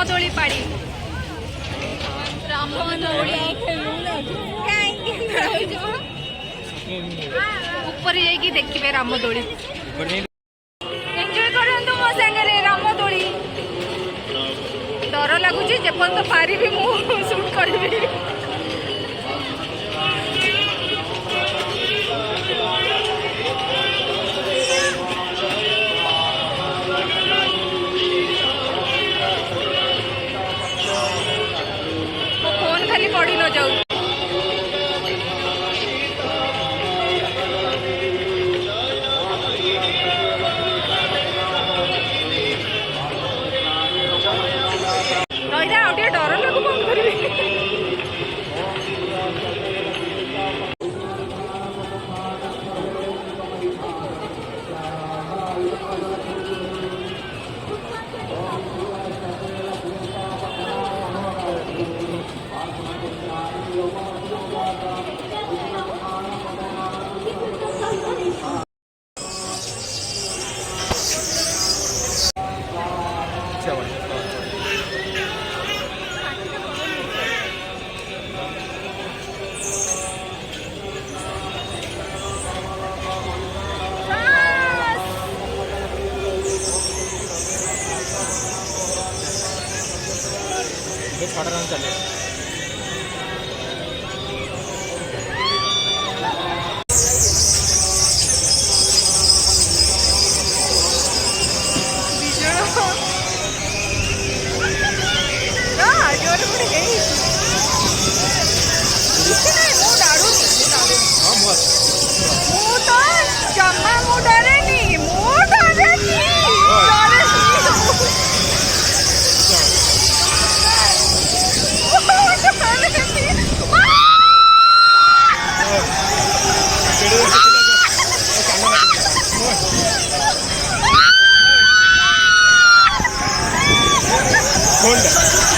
रामदोली पाड़ी रामदोली ऊपर जाइए देखिए रामदोली एंजॉय करंतु मो संगे रामदोली डर लगुच जेपर्यंत पारि मु शूट करी फोन खाली पड़ी न जाऊ डर लगू कौन करी चले Hold